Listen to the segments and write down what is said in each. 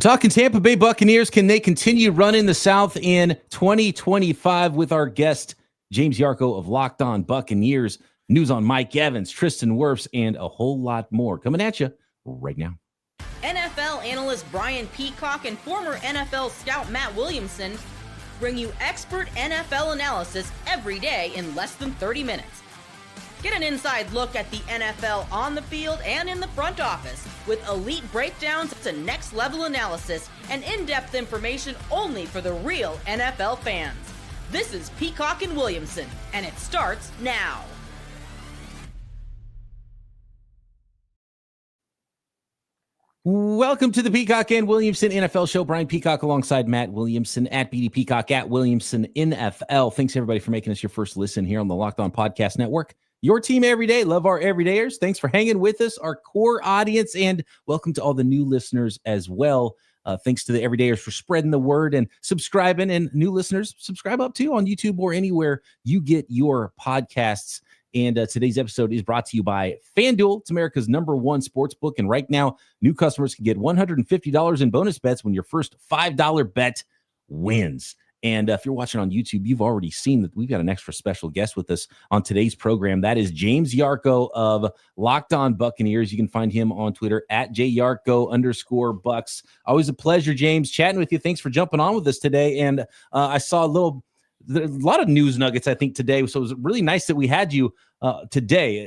We're talking Tampa Bay Buccaneers. Can they continue running the South in 2025 with our guest, James Yarcho of Locked On Buccaneers? News on Mike Evans, Tristan Wirfs, and a whole lot more coming at you right now. NFL analyst Brian Peacock and former NFL scout Matt Williamson bring you expert NFL analysis every day in less than 30 minutes. Get an inside look at the NFL on the field and in the front office with elite breakdowns to next-level analysis and in-depth information only for the real NFL fans. This is Peacock and Williamson, and it starts now. Welcome to the Peacock and Williamson NFL Show. Brian Peacock alongside Matt Williamson at BD Peacock at Williamson NFL. Thanks, everybody, for making us your first listen here on the Locked On Podcast Network. Your team every day. Love our everydayers. Thanks for hanging with us, our core audience, and welcome to all the new listeners as well. Thanks to the everydayers for spreading the word and subscribing, and new listeners, subscribe up too on YouTube or anywhere you get your podcasts. And today's episode is brought to you by FanDuel. It's America's #1 sports book. And right now, new customers can get $150 in bonus bets when your first $5 bet wins. And if you're watching on YouTube, you've already seen that we've got an extra special guest with us on today's program. That is James Yarcho of Locked On Buccaneers. You can find him on Twitter at @JYarcho_Bucks. Always a pleasure, James, chatting with you. Thanks for jumping on with us today. And I saw a lot of news nuggets, I think, today. So it was really nice that we had you today.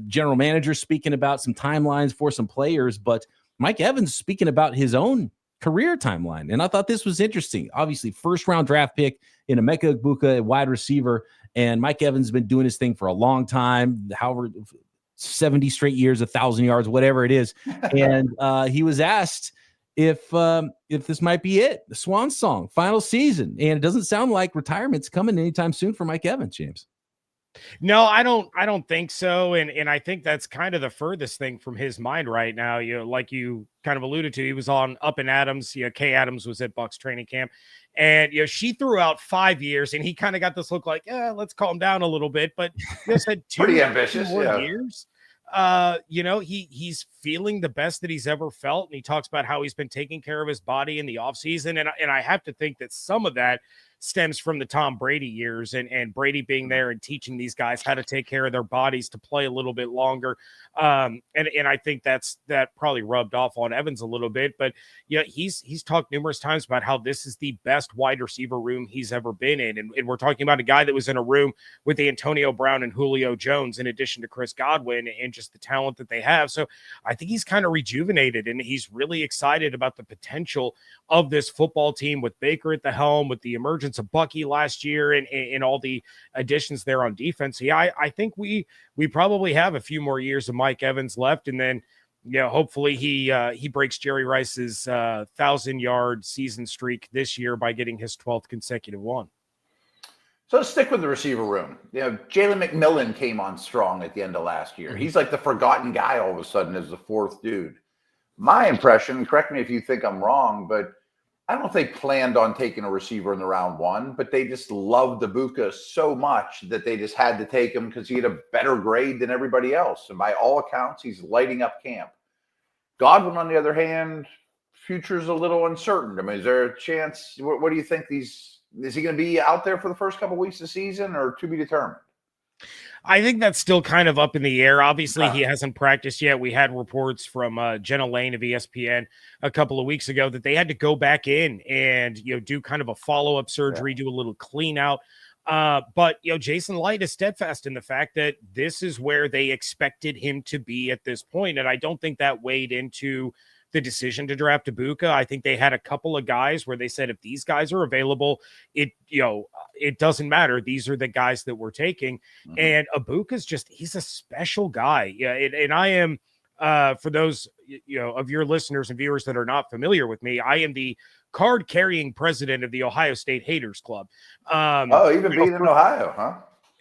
General manager speaking about some timelines for some players, but Mike Evans speaking about his own career timeline. And I thought this was interesting. Obviously, first-round draft pick in Emeka Egbuka, a wide receiver. And Mike Evans has been doing his thing for a long time, however, 70 straight years, 1,000 yards, whatever it is. And he was asked if this might be it, the swan song, final season. And it doesn't sound like retirement's coming anytime soon for Mike Evans, James. No, I don't think so. And I think that's kind of the furthest thing from his mind right now. Like you kind of alluded to, he was on Up and Adams. Kay Adams was at Bucs training camp. And, she threw out 5 years, and he kind of got this look like, let's calm down a little bit. But said 2 pretty ambitious, years. He's feeling the best that he's ever felt. And he talks about how he's been taking care of his body in the offseason. And I have to think that some of that stems from the Tom Brady years and Brady being there and teaching these guys how to take care of their bodies to play a little bit longer. And I think that probably rubbed off on Evans a little bit, but he's talked numerous times about how this is the best wide receiver room he's ever been in. And we're talking about a guy that was in a room with Antonio Brown and Julio Jones, in addition to Chris Godwin, and just the talent that they have. So I think he's kind of rejuvenated, and he's really excited about the potential of this football team with Baker at the helm, with the emergence of Bucky last year and all the additions there on defense. I think we probably have a few more years of Mike Evans left, and then hopefully he breaks Jerry Rice's 1,000-yard season streak this year by getting his 12th consecutive one. So let's stick with the receiver room. Jalen McMillan came on strong at the end of last year. He's like the forgotten guy all of a sudden as the fourth dude. My impression, correct me if you think I'm wrong, but I don't think they planned on taking a receiver in the round one, but they just loved Egbuka so much that they just had to take him because he had a better grade than everybody else. And by all accounts, he's lighting up camp. Godwin, on the other hand, future's a little uncertain. I mean, is there a chance? What do you think? Is he going to be out there for the first couple of weeks of the season, or to be determined? I think that's still kind of up in the air. Obviously, he hasn't practiced yet. We had reports from Jenna Lane of ESPN a couple of weeks ago that they had to go back in and do kind of a follow-up surgery, do a little clean out. But Jason Light is steadfast in the fact that this is where they expected him to be at this point, and I don't think that weighed into the decision to draft Egbuka. I think they had a couple of guys where they said, if these guys are available, it doesn't matter. These are the guys that we're taking. Mm-hmm. And Egbuka's he's a special guy. Yeah. And I am, for those, of your listeners and viewers that are not familiar with me, I am the card carrying president of the Ohio State Haters Club. Even being in Ohio, huh?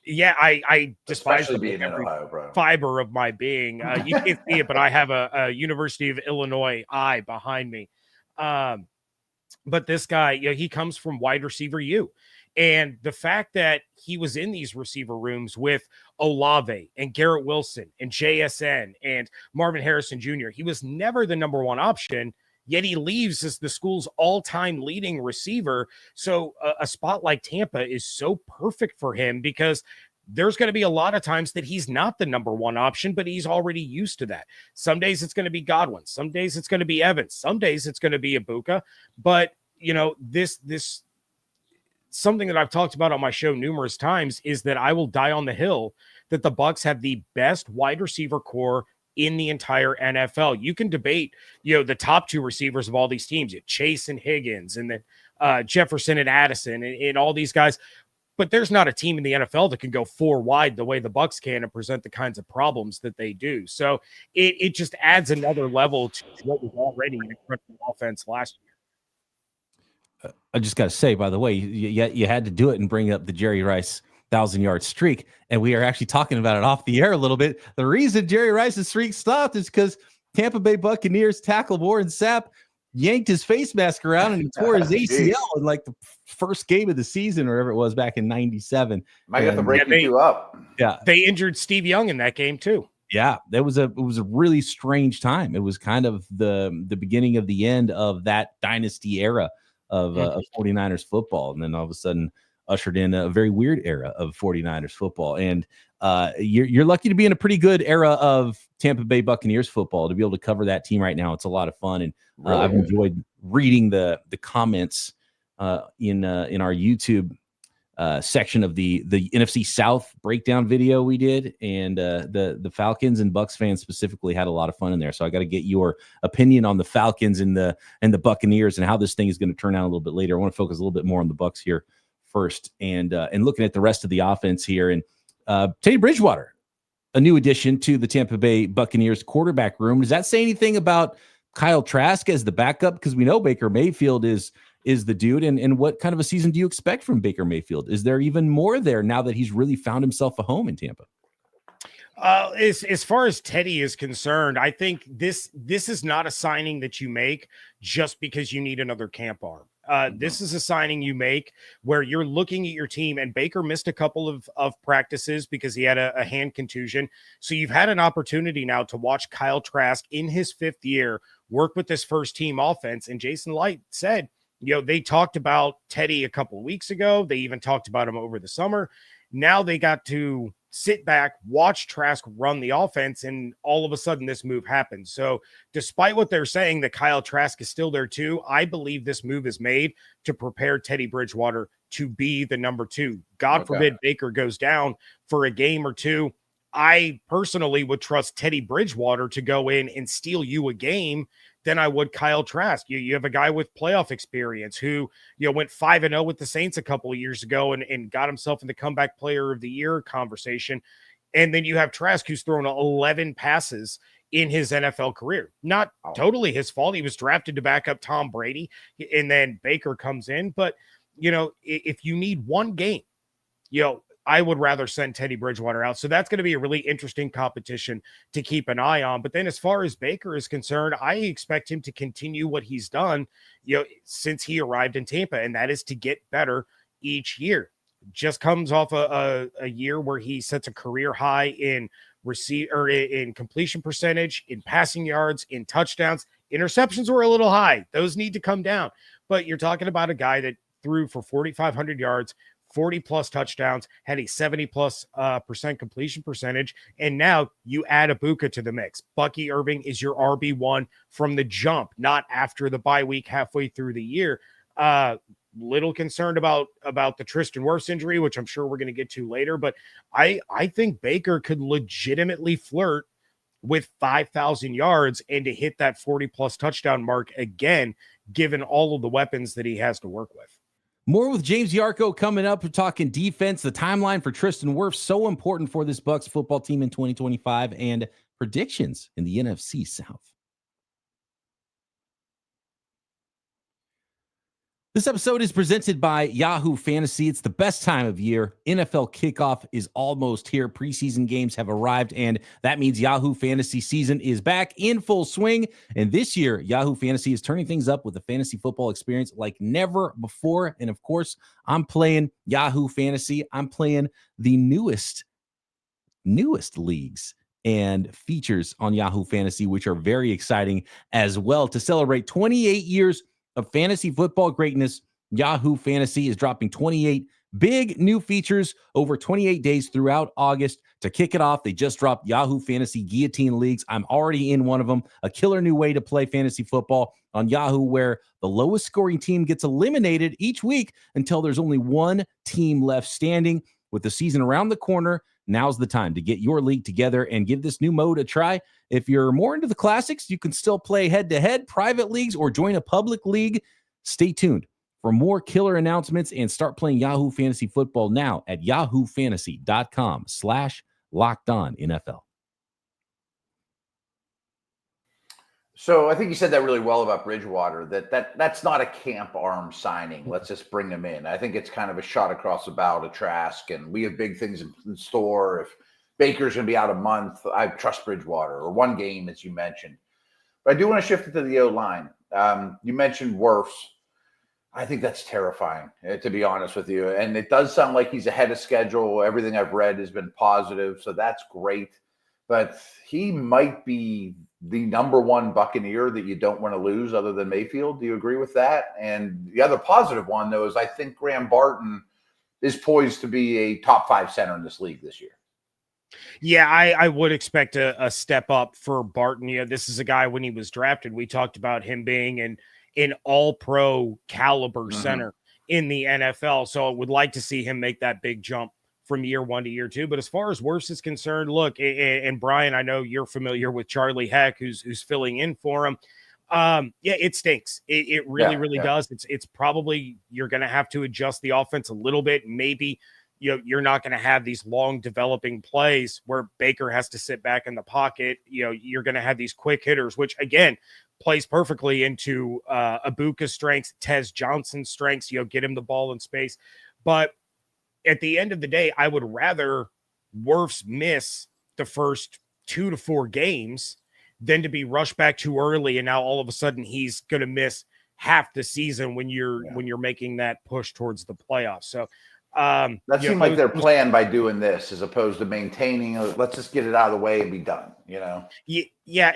Yeah, I despise every Ohio, fiber of my being. You can't see it, but I have a University of Illinois eye behind me. But this guy, he comes from wide receiver U. And the fact that he was in these receiver rooms with Olave and Garrett Wilson and JSN and Marvin Harrison Jr., he was never the number one option. yet he leaves as the school's all-time leading receiver. So a spot like Tampa is so perfect for him because there's going to be a lot of times that he's not the number one option, but he's already used to that. Some days it's going to be Godwin. Some days it's going to be Evans. Some days it's going to be Egbuka. But, this something that I've talked about on my show numerous times is that I will die on the hill that the Bucs have the best wide receiver core in the entire NFL. You can debate, the top two receivers of all these teams, Chase and Higgins, and then Jefferson and Addison and all these guys. But there's not a team in the NFL that can go four wide the way the Bucs can and present the kinds of problems that they do. So it just adds another level to what was already an incredible offense last year. I just got to say, by the way, you had to do it and bring up the Jerry Rice 1,000-yard streak, and we are actually talking about it off the air a little bit. The reason Jerry Rice's streak stopped is because Tampa Bay Buccaneers tackle Warren Sapp yanked his face mask around and he tore his ACL in like the first game of the season or whatever it was back in '97. Might have to break you up. Yeah, they injured Steve Young in that game too. Yeah, it was a really strange time. It was kind of the beginning of the end of that dynasty era of 49ers football, and then all of a sudden ushered in a very weird era of 49ers football. And you're lucky to be in a pretty good era of Tampa Bay Buccaneers football to be able to cover that team right now. It's a lot of fun, and I've enjoyed reading the comments in our YouTube section of the NFC South breakdown video we did, and the Falcons and Bucs fans specifically had a lot of fun in there. So I got to get your opinion on the Falcons and the Buccaneers and how this thing is going to turn out a little bit later. I want to focus a little bit more on the Bucs here first, and looking at the rest of the offense here. And Teddy Bridgewater, a new addition to the Tampa Bay Buccaneers quarterback room. Does that say anything about Kyle Trask as the backup? Because we know Baker Mayfield is the dude. And what kind of a season do you expect from Baker Mayfield? Is there even more there now that he's really found himself a home in Tampa? As far as Teddy is concerned, I think this is not a signing that you make just because you need another camp arm. This is a signing you make where you're looking at your team, and Baker missed a couple of practices because he had a hand contusion. So you've had an opportunity now to watch Kyle Trask in his fifth year work with this first team offense. And Jason Light said, they talked about Teddy a couple of weeks ago. They even talked about him over the summer. Now they got to sit back, watch Trask run the offense, and all of a sudden this move happened. So despite what they're saying that Kyle Trask is still there too, I believe this move is made to prepare Teddy Bridgewater to be the number two. God forbid Baker goes down for a game or two. I personally would trust Teddy Bridgewater to go in and steal you a game than I would Kyle Trask. You have a guy with playoff experience who, went 5-0 with the Saints a couple of years ago and got himself in the comeback player of the year conversation. And then you have Trask, who's thrown 11 passes in his NFL career. Not totally his fault. He was drafted to back up Tom Brady, and then Baker comes in. But, if you need one game, I would rather send Teddy Bridgewater out. So that's going to be a really interesting competition to keep an eye on. But then as far as Baker is concerned, I expect him to continue what he's done, since he arrived in Tampa, and that is to get better each year. Just comes off a year where he sets a career high in in completion percentage, in passing yards, in touchdowns. Interceptions were a little high. Those need to come down. But you're talking about a guy that threw for 4,500 yards, 40 plus touchdowns, had a 70+% completion percentage. And now you add Egbuka to the mix. Bucky Irving is your RB1 from the jump, not after the bye week halfway through the year. Little concerned about the Tristan Wirfs injury, which I'm sure we're going to get to later. But I think Baker could legitimately flirt with 5,000 yards and to hit that 40+ touchdown mark again, given all of the weapons that he has to work with. More with James Yarko coming up. We're talking defense, the timeline for Tristan Wirfs, so important for this Bucs football team in 2025, and predictions in the NFC South. This episode is presented by Yahoo Fantasy. It's the best time of year. NFL kickoff is almost here. Preseason games have arrived, and that means Yahoo Fantasy season is back in full swing. And this year, Yahoo Fantasy is turning things up with a fantasy football experience like never before. And of course, I'm playing Yahoo Fantasy. I'm playing the newest leagues and features on Yahoo Fantasy, which are very exciting as well. To celebrate 28 years of fantasy football greatness, Yahoo Fantasy is dropping 28 big new features over 28 days throughout August. To kick it off, they just dropped Yahoo Fantasy Guillotine Leagues. I'm already in one of them. A killer new way to play fantasy football on Yahoo, where the lowest scoring team gets eliminated each week until there's only one team left standing. With the season around the corner, now's the time to get your league together and give this new mode a try. If you're more into the classics, you can still play head-to-head private leagues or join a public league. Stay tuned for more killer announcements and start playing Yahoo Fantasy Football now at yahoofantasy.com/LockedOnNFL. So I think you said that really well about Bridgewater, that's not a camp arm signing. Let's just bring him in. I think it's kind of a shot across the bow to Trask, and we have big things in store. If Baker's going to be out a month, I trust Bridgewater, or one game, as you mentioned. But I do want to shift it to the O-line. You mentioned Wirfs. I think that's terrifying, to be honest with you. And it does sound like he's ahead of schedule. Everything I've read has been positive, so that's great. But he might be the number one Buccaneer that you don't want to lose other than Mayfield. Do you agree with that? And the other positive one, though, is I think Graham Barton is poised to be a top 5 center in this league this year. Yeah, I would expect a step up for Barton. Yeah, this is a guy, when he was drafted, we talked about him being an all-pro caliber center in the NFL. So I would like to see him make that big jump from year 1 to year 2. But as far as Wirfs is concerned, look, and Brian, I know you're familiar with Charlie Heck, who's filling in for him. Yeah, it stinks. It really does. It's probably, you're going to have to adjust the offense a little bit. Maybe you're not going to have these long developing plays where Baker has to sit back in the pocket. You're going to have these quick hitters, which again plays perfectly into Egbuka's strengths, Tez Johnson's strengths. Get him the ball in space. But at the end of the day, I would rather Wirfs miss the first 2 to 4 games than to be rushed back too early, and now all of a sudden he's going to miss half the season when you're making that push towards the playoffs. So that seemed like their plan by doing this, as opposed to maintaining. Let's just get it out of the way and be done. Yeah.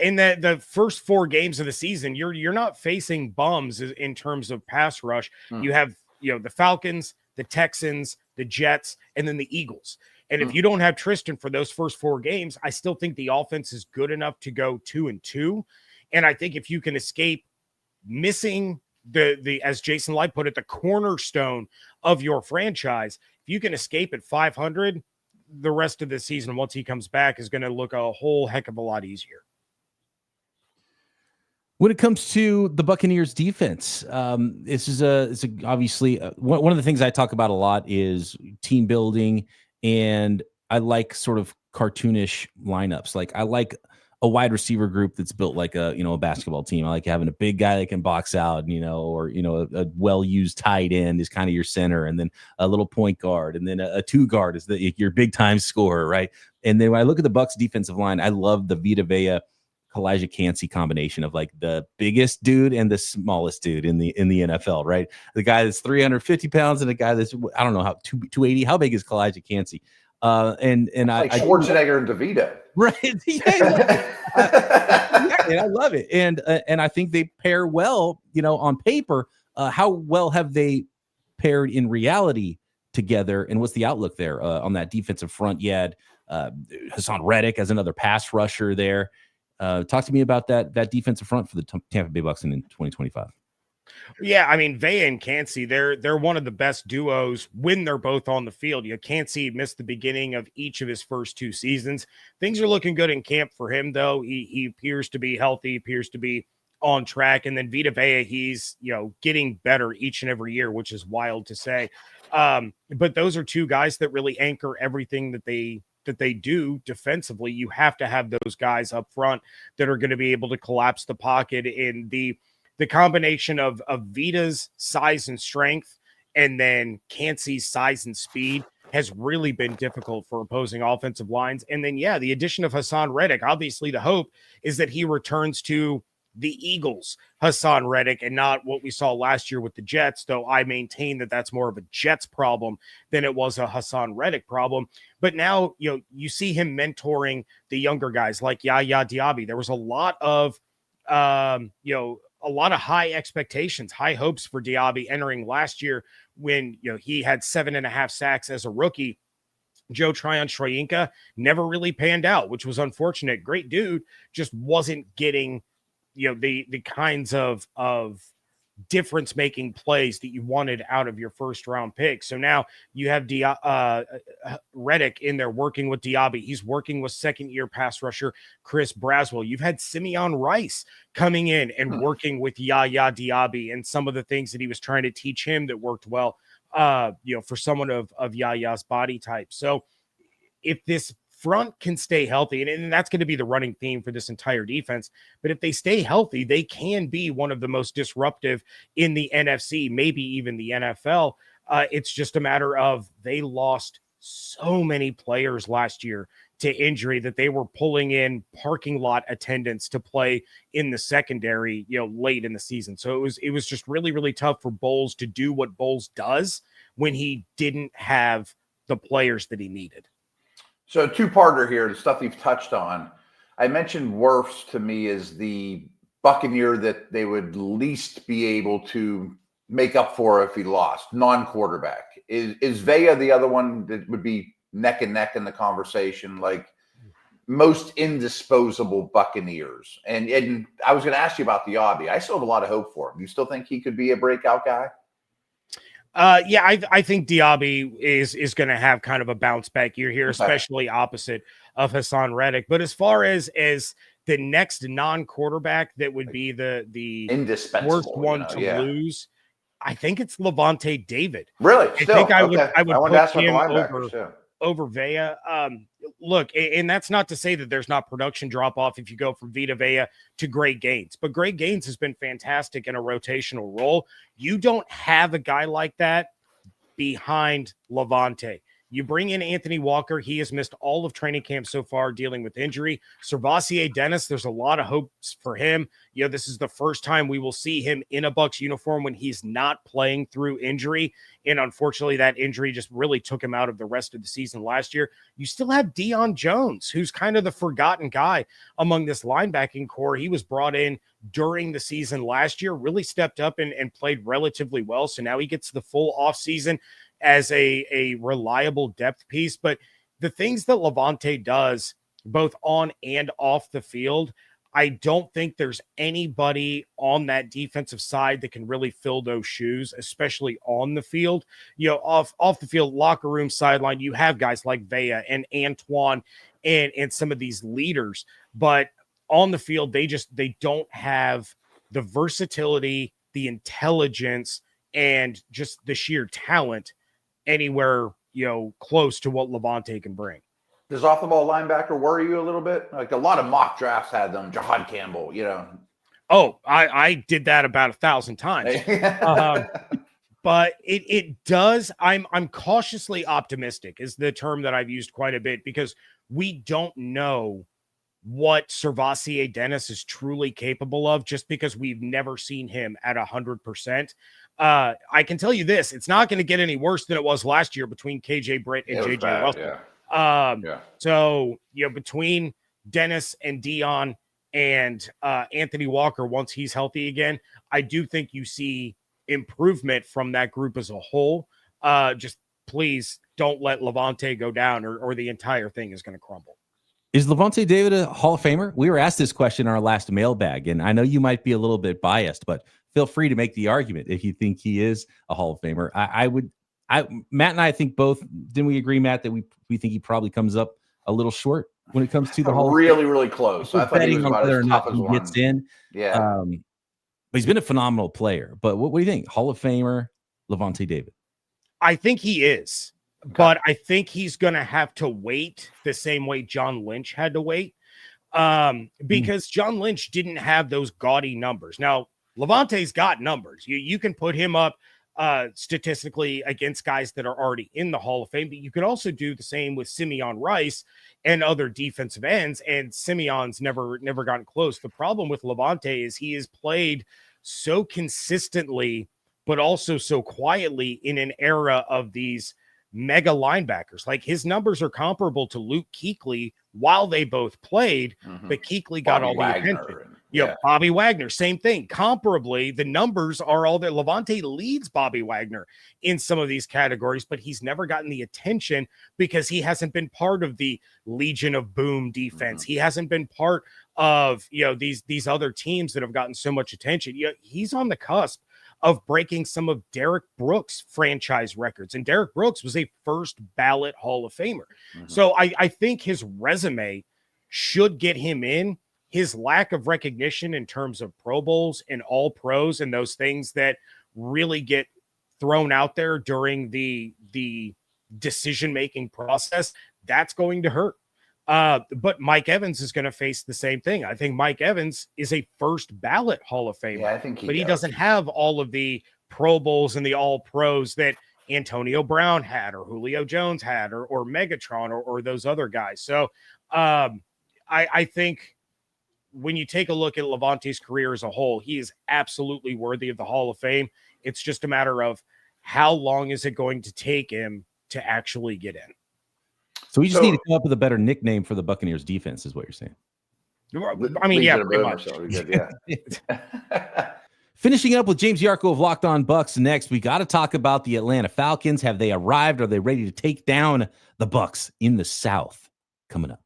In the first 4 games of the season, you're not facing bums in terms of pass rush. You have the Falcons, the Texans, the Jets, and then the Eagles. And if you don't have Tristan for those first 4 games, I still think the offense is good enough to go 2-2. And I think if you can escape missing the as Jason Light put it, the cornerstone of your franchise, if you can escape at 500, the rest of the season, once he comes back, is going to look a whole heck of a lot easier. When it comes to the Buccaneers defense, this is obviously one of the things I talk about a lot is team building, and I like sort of cartoonish lineups. Like I like a wide receiver group that's built like a basketball team. I like having a big guy that can box out, or a well-used tight end is kind of your center, and then a little point guard, and then a 2 guard is your big time scorer, right? And then when I look at the Bucs defensive line, I love the Vita Vea Elijah Cansey combination of like the biggest dude and the smallest dude in the NFL, right? The guy that's 350 pounds and a guy that's, I don't know, how 280. How big is Elijah Cansey? And like Schwarzenegger and DeVito, right? And I love it. And I think they pair well, on paper. How well have they paired in reality together? And what's the outlook there on that defensive front? You had Hassan Reddick as another pass rusher there. Talk to me about that defensive front for the Tampa Bay Bucs in 2025. Yeah, I mean, Vea and Cansey, they're one of the best duos when they're both on the field. Cansey missed the beginning of each of his first 2 seasons. Things are looking good in camp for him, though. He appears to be healthy, appears to be on track. And then Vita Vea, he's getting better each and every year, which is wild to say. But those are 2 guys that really anchor everything that they do defensively. You have to have those guys up front that are going to be able to collapse the pocket. In the combination of Vita's size and strength and then Cansey's size and speed has really been difficult for opposing offensive lines. And then, the addition of Hassan Reddick, obviously the hope is that he returns to the Eagles Hassan Reddick and not what we saw last year with the Jets, though I maintain that that's more of a Jets problem than it was a Hassan Reddick problem. But now, you see him mentoring the younger guys like Yahya Diaby. There was a lot of, a lot of high expectations, high hopes for Diaby entering last year when, he had 7.5 sacks as a rookie. Joe Tryon-Shoyinka never really panned out, which was unfortunate. Great dude, just wasn't getting, the kinds of difference-making plays that you wanted out of your first-round pick. So now you have Reddick in there working with Diaby. He's working with second-year pass rusher Chris Braswell. You've had Simeon Rice coming in and working with Yahya Diaby and some of the things that he was trying to teach him that worked well, for someone of Yahya's body type. So if this front can stay healthy, and that's going to be the running theme for this entire defense, but if they stay healthy, they can be one of the most disruptive in the NFC, maybe even the NFL. It's just a matter of they lost so many players last year to injury that they were pulling in parking lot attendants to play in the secondary, late in the season. So it was just really, really tough for Bowles to do what Bowles does when he didn't have the players that he needed. So two-parter here, the stuff you've touched on. I mentioned Wirfs to me as the Buccaneer that they would least be able to make up for if he lost, non-quarterback. Is Vea the other one that would be neck and neck in the conversation, like most indisposable Buccaneers? And I was going to ask you about Diaby. I still have a lot of hope for him. You still think he could be a breakout guy? Yeah, I think Diaby is going to have kind of a bounce back year here, especially opposite of Hassan Reddick. But as far as the next non-quarterback that would be the worst one to lose, I think it's Levante David. Really? I think I would put him over Vea. Look, and that's not to say that there's not production drop off if you go from Vita Vea to Greg Gaines, but Greg Gaines has been fantastic in a rotational role. You don't have a guy like that behind Levante. You bring in Anthony Walker. He has missed all of training camp so far dealing with injury. Servassier Dennis, there's a lot of hopes for him. This is the first time we will see him in a Bucs uniform when he's not playing through injury. And unfortunately, that injury just really took him out of the rest of the season last year. You still have Deion Jones, who's kind of the forgotten guy among this linebacking core. He was brought in during the season last year, really stepped up and played relatively well. So now he gets the full offseason as a reliable depth piece. But the things that Levante does, both on and off the field, I don't think there's anybody on that defensive side that can really fill those shoes, especially on the field. Off the field, locker room, sideline, you have guys like Vea and Antoine and some of these leaders. But on the field, they don't have the versatility, the intelligence, and just the sheer talent anywhere, close to what Levante can bring. Does off-the-ball linebacker worry you a little bit? Like a lot of mock drafts had them, Jahad Campbell, Oh, I did that about 1,000 times. But it does. I'm cautiously optimistic is the term that I've used quite a bit, because we don't know what Servassier Dennis is truly capable of just because we've never seen him at 100%. I can tell you this, it's not going to get any worse than it was last year between KJ Britt and JJ Russell. So, between Dennis and Deion and Anthony Walker, once he's healthy again, I do think you see improvement from that group as a whole. Just please don't let Levante go down or the entire thing is going to crumble. Is Levante David a Hall of Famer? We were asked this question in our last mailbag, and I know you might be a little bit biased, but feel free to make the argument if you think he is a Hall of Famer. Matt and I think both, didn't we agree, Matt, that we think he probably comes up a little short when it comes to the Hall of Fame? Really close. I thought he was about as tough as one. Gets in. Yeah. But he's been a phenomenal player. But what do you think? Hall of Famer, Levante David? I think he is. Okay. But I think he's going to have to wait the same way John Lynch had to wait, because John Lynch didn't have those gaudy numbers. Now, Levante's got numbers. You can put him up statistically against guys that are already in the Hall of Fame, but you could also do the same with Simeon Rice and other defensive ends, and Simeon's never gotten close. The problem with Levante is he has played so consistently, but also so quietly in an era of these mega linebackers. Like, his numbers are comparable to Luke Kuechly while they both played, but Kuechly got all the attention. Bobby Wagner, same thing. Comparably, the numbers are all that. Levante leads Bobby Wagner in some of these categories, but he's never gotten the attention because he hasn't been part of the Legion of Boom defense. He hasn't been part of, these other teams that have gotten so much attention. He's on the cusp of breaking some of Derek Brooks' franchise records. And Derek Brooks was a first ballot Hall of Famer. So I think his resume should get him in. His lack of recognition in terms of Pro Bowls and all pros and those things that really get thrown out there during the decision-making process, that's going to hurt. But Mike Evans is going to face the same thing. I think Mike Evans is a first ballot Hall of Famer. Yeah, I think he doesn't have all of the Pro Bowls and the all pros that Antonio Brown had or Julio Jones had or Megatron or those other guys. So I think when you take a look at Levante's career as a whole, he is absolutely worthy of the Hall of Fame. It's just a matter of how long is it going to take him to actually get in. So we just need to come up with a better nickname for the Buccaneers defense, is what you're saying. I mean, yeah, pretty much. Finishing up with James Yarko of Locked On Bucs next, we got to talk about the Atlanta Falcons. Have they arrived? Are they ready to take down the Bucs in the South? Coming up.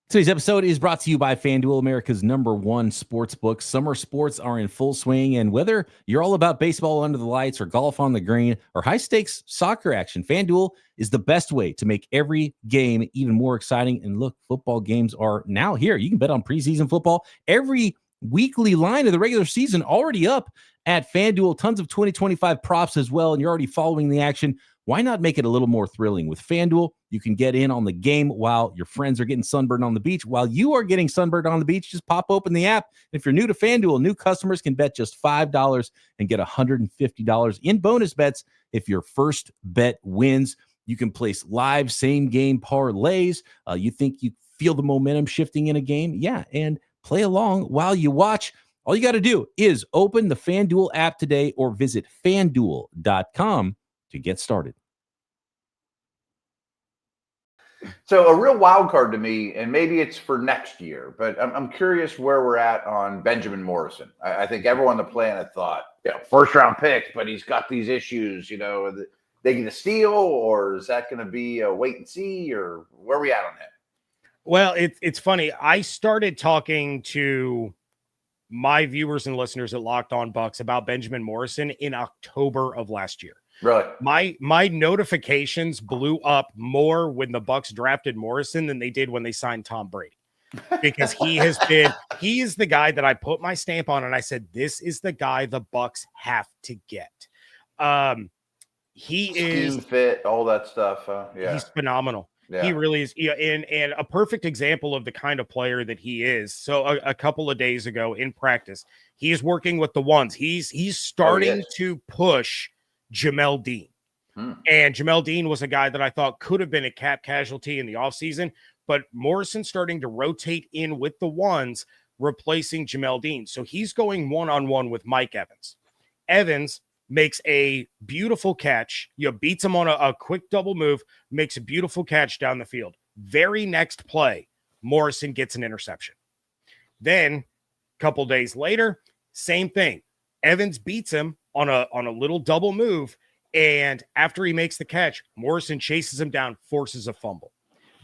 Today's episode is brought to you by FanDuel, America's #1 sports book. Summer sports are in full swing, and whether you're all about baseball under the lights or golf on the green or high-stakes soccer action, FanDuel is the best way to make every game even more exciting. And look, football games are now here. You can bet on preseason football. Every weekly line of the regular season already up at FanDuel. Tons of 2025 props as well, and you're already following the action. Why not make it a little more thrilling? With FanDuel, you can get in on the game while your friends are getting sunburned on the beach. While you are getting sunburned on the beach, just pop open the app. If you're new to FanDuel, new customers can bet just $5 and get $150 in bonus bets if your first bet wins. You can place live same-game parlays. You think you feel the momentum shifting in a game? Yeah, and play along while you watch. All you got to do is open the FanDuel app today or visit FanDuel.com to get started. So a real wild card to me, and maybe it's for next year, but I'm curious where we're at on Benjamin Morrison. I think everyone on the planet thought, first round pick, but he's got these issues, they get a steal, or is that going to be a wait and see, or where are we at on that? Well, it's funny. I started talking to my viewers and listeners at Locked On Bucs about Benjamin Morrison in October of last year. Really? My notifications blew up more when the Bucs drafted Morrison than they did when they signed Tom Brady, because he is the guy that I put my stamp on, and I said, this is the guy the Bucs have to get. He is fit, all that stuff. He's phenomenal. Yeah. He really is. And a perfect example of the kind of player that he is. So a couple of days ago in practice, he's working with the ones. He's starting to push Jamel Dean. And Jamel Dean was a guy that I thought could have been a cap casualty in the offseason, but Morrison starting to rotate in with the ones, replacing Jamel Dean. So he's going one-on-one with Mike Evans. Evans makes a beautiful catch. Beats him on a quick double move, makes a beautiful catch down the field. Very next play, Morrison gets an interception. Then a couple days later, same thing. Evans beats him on a little double move, and after he makes the catch, Morrison chases him down, forces a fumble.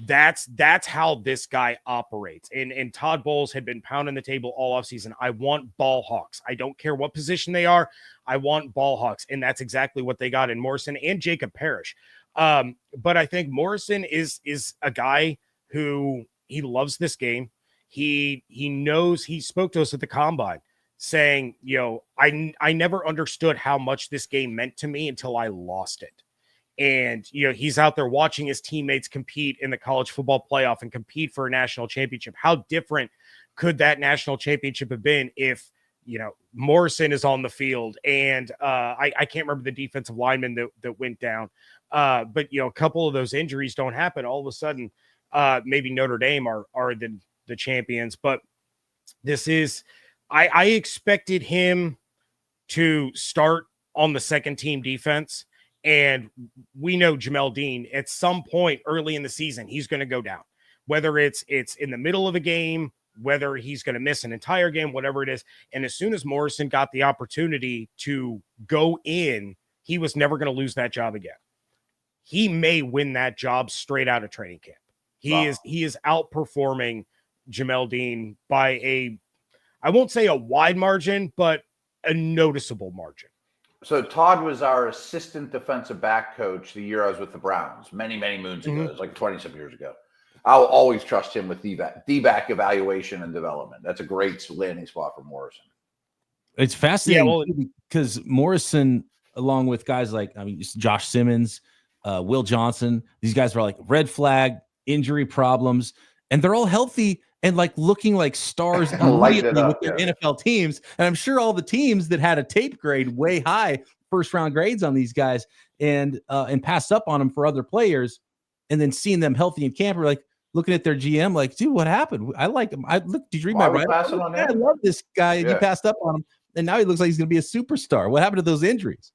That's how this guy operates. And Todd Bowles had been pounding the table all offseason. I want ball hawks. I don't care what position they are. I want ball hawks. And that's exactly what they got in Morrison and Jacob Parrish. But I think Morrison is a guy who he loves this game. He knows. He spoke to us at the combine saying, I never understood how much this game meant to me until I lost it. And, he's out there watching his teammates compete in the college football playoff and compete for a national championship. How different could that national championship have been if, Morrison is on the field and I can't remember the defensive lineman that went down. But, a couple of those injuries don't happen. All of a sudden, maybe Notre Dame are the champions. But this is, I expected him to start on the second team defense. And we know Jamel Dean at some point early in the season, he's going to go down, whether it's in the middle of a game, whether he's going to miss an entire game, whatever it is. And as soon as Morrison got the opportunity to go in, he was never going to lose that job again. He may win that job straight out of training camp. He is outperforming Jamel Dean by I won't say a wide margin, but a noticeable margin. So Todd was our assistant defensive back coach the year I was with the Browns, many, many moons ago. It was like 20-some years ago. I'll always trust him with D-back evaluation and development. That's a great landing spot for Morrison. It's fascinating because Morrison, along with guys like, Josh Simmons, Will Johnson, these guys are like red flag, injury problems, and they're all healthy and like looking like stars immediately with their NFL teams. And I'm sure all the teams that had a tape grade way high, first round grades on these guys and passed up on them for other players, and then seeing them healthy in camp, we're like looking at their GM like, dude, what happened? I like him. Did you read my writing? I love this guy. And you passed up on him, and now he looks like he's going to be a superstar. What happened to those injuries?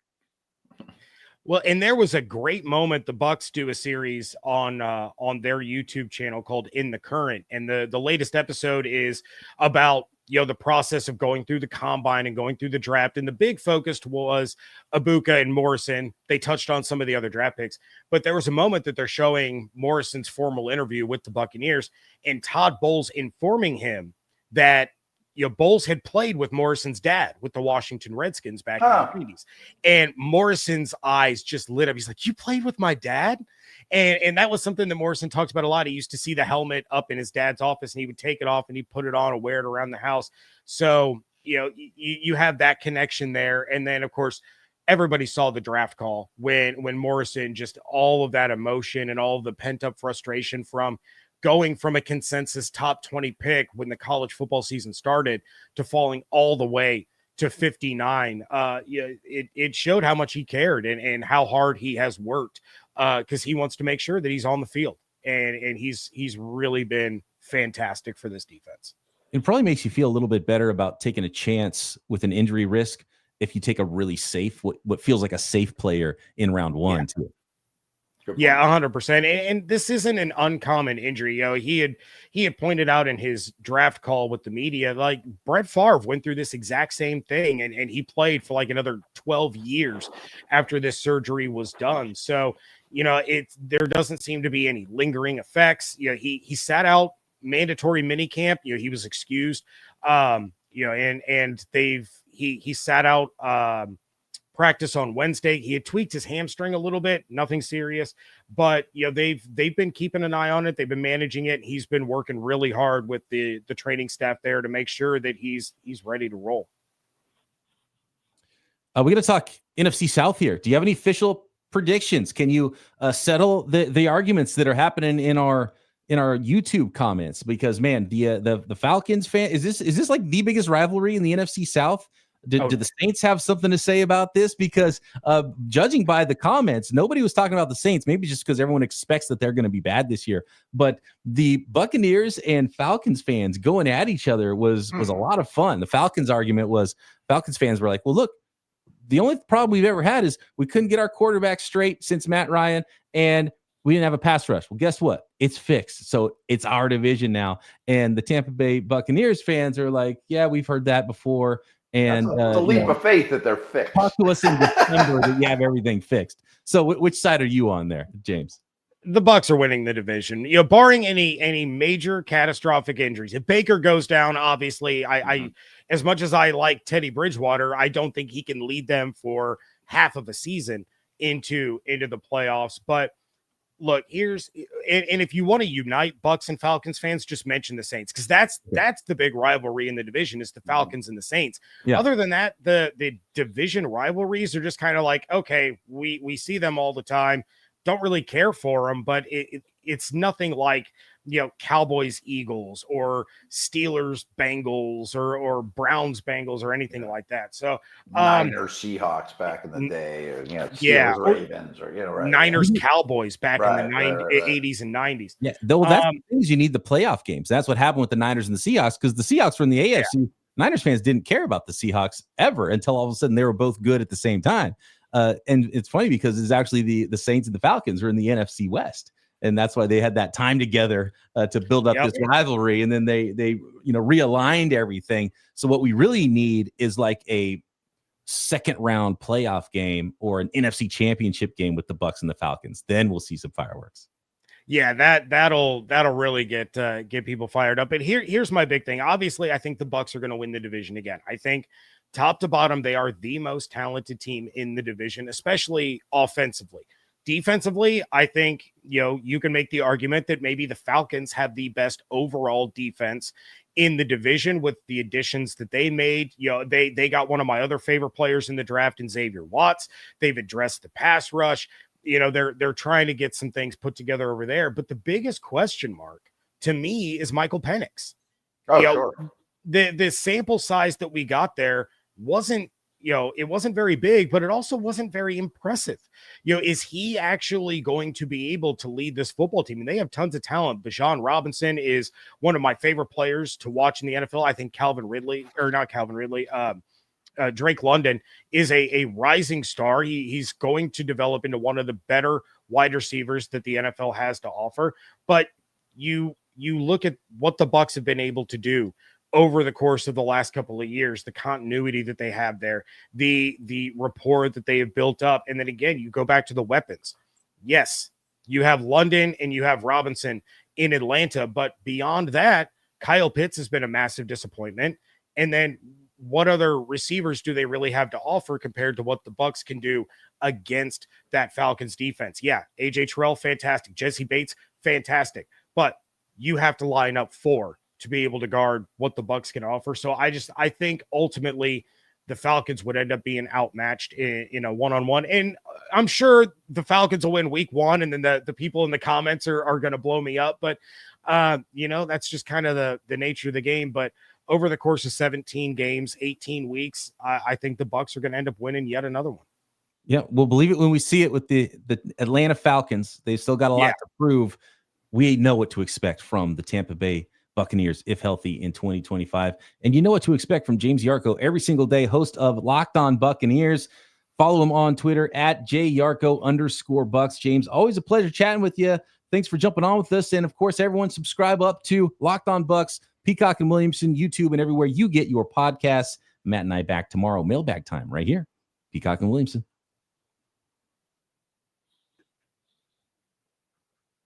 Well, and there was a great moment. The Bucs do a series on their YouTube channel called In the Current, and the latest episode is about the process of going through the combine and going through the draft. And the big focus was Egbuka and Morrison. They touched on some of the other draft picks, but there was a moment that they're showing Morrison's formal interview with the Buccaneers, and Todd Bowles informing him that Bowles had played with Morrison's dad with the Washington Redskins back in the 80s. And Morrison's eyes just lit up. He's like, you played with my dad? And that was something that Morrison talks about a lot. He used to see the helmet up in his dad's office, and he would take it off and he'd put it on and wear it around the house. So, you have that connection there. And then, of course, everybody saw the draft call when Morrison, just all of that emotion and all of the pent-up frustration from going from a consensus top 20 pick when the college football season started to falling all the way to 59. It showed how much he cared and how hard he has worked because he wants to make sure that he's on the field. And he's really been fantastic for this defense. It probably makes you feel a little bit better about taking a chance with an injury risk if you take a really safe, what feels like a safe player in round one too. Yeah, 100%. And this isn't an uncommon injury. He had pointed out in his draft call with the media, like Brett Favre went through this exact same thing, and he played for like another 12 years after this surgery was done. So, there doesn't seem to be any lingering effects. He sat out mandatory minicamp. He was excused. And he sat out practice on Wednesday. He had tweaked his hamstring a little bit, nothing serious, but they've been keeping an eye on it. They've been managing it. He's been working really hard with the training staff there to make sure that he's ready to roll. We're going to talk NFC South here. Do you have any official predictions? Can you settle the arguments that are happening in our YouTube comments? Because man, the Falcons fan, is this like the biggest rivalry in the NFC South? Do the Saints have something to say about this? Because judging by the comments, nobody was talking about the Saints, maybe just because everyone expects that they're going to be bad this year. But the Buccaneers and Falcons fans going at each other was a lot of fun. The Falcons argument was Falcons fans were like, well, look, the only problem we've ever had is we couldn't get our quarterback straight since Matt Ryan, and we didn't have a pass rush. Well, guess what? It's fixed. So it's our division now. And the Tampa Bay Buccaneers fans are like, yeah, we've heard that before. And it's a leap of faith that they're fixed. Talk to us in December that you have everything fixed. So which side are you on there, James? The Bucs are winning the division, barring any major catastrophic injuries. If Baker goes down, obviously, I as much as I like Teddy Bridgewater, I don't think he can lead them for half of a season into the playoffs. But look, and if you want to unite Bucs and Falcons fans, just mention the Saints, because that's the big rivalry in the division is the Falcons and the Saints. Yeah. Other than that, the division rivalries are just kind of like, okay, we see them all the time, don't really care for them, but it's nothing like, Cowboys, Eagles, or Steelers, Bengals, or Browns, Bengals, or anything like that. So Niners, Seahawks back in the day, or Steelers, Ravens, or right, Niners, Cowboys back in the right. 80s and 90s. Yeah, though that's the things you need the playoff games. That's what happened with the Niners and the Seahawks, because the Seahawks were in the AFC. Yeah. Niners fans didn't care about the Seahawks ever until all of a sudden they were both good at the same time. And it's funny because it's actually the Saints and the Falcons are in the NFC West. And that's why they had that time together to build up this rivalry. And then they realigned everything. So what we really need is like a second round playoff game or an NFC championship game with the Bucs and the Falcons. Then we'll see some fireworks. Yeah, that'll really get people fired up. And here's my big thing. Obviously, I think the Bucs are going to win the division again. I think top to bottom, they are the most talented team in the division, especially offensively. Defensively, I think, you can make the argument that maybe the Falcons have the best overall defense in the division with the additions that they made. They got one of my other favorite players in the draft in Xavier Watts. They've addressed the pass rush. They're trying to get some things put together over there. But the biggest question mark to me is Michael Penix. Sure. The sample size that we got there wasn't, it wasn't very big, but it also wasn't very impressive. Is he actually going to be able to lead this football team? And they have tons of talent. Bijan Robinson is one of my favorite players to watch in the NFL. I think Drake London is a rising star. He's going to develop into one of the better wide receivers that the NFL has to offer. But you look at what the Bucs have been able to do over the course of the last couple of years, the continuity that they have there, the rapport that they have built up. And then again, you go back to the weapons. Yes, you have London and you have Robinson in Atlanta, but beyond that, Kyle Pitts has been a massive disappointment. And then what other receivers do they really have to offer compared to what the Bucs can do against that Falcons defense? Yeah, AJ Terrell, fantastic. Jesse Bates, fantastic. But you have to line up 4 to be able to guard what the Bucs can offer. So I think ultimately the Falcons would end up being outmatched in a one-on-one. And I'm sure the Falcons will win week 1, and then the people in the comments are going to blow me up. But, that's just kind of the nature of the game. But over the course of 17 games, 18 weeks, I think the Bucs are going to end up winning yet another one. Yeah, we'll believe it when we see it with the Atlanta Falcons. They've still got a lot to prove. We know what to expect from the Tampa Bay Buccaneers, if healthy, in 2025. And you know what to expect from James Yarko every single day, host of Locked On Buccaneers. Follow him on Twitter at @JYarko_Bucks. James, always a pleasure chatting with you. Thanks for jumping on with us. And of course, everyone subscribe up to Locked On Bucks, Peacock and Williamson, YouTube, and everywhere you get your podcasts. Matt and I back tomorrow. Mailbag time right here. Peacock and Williamson.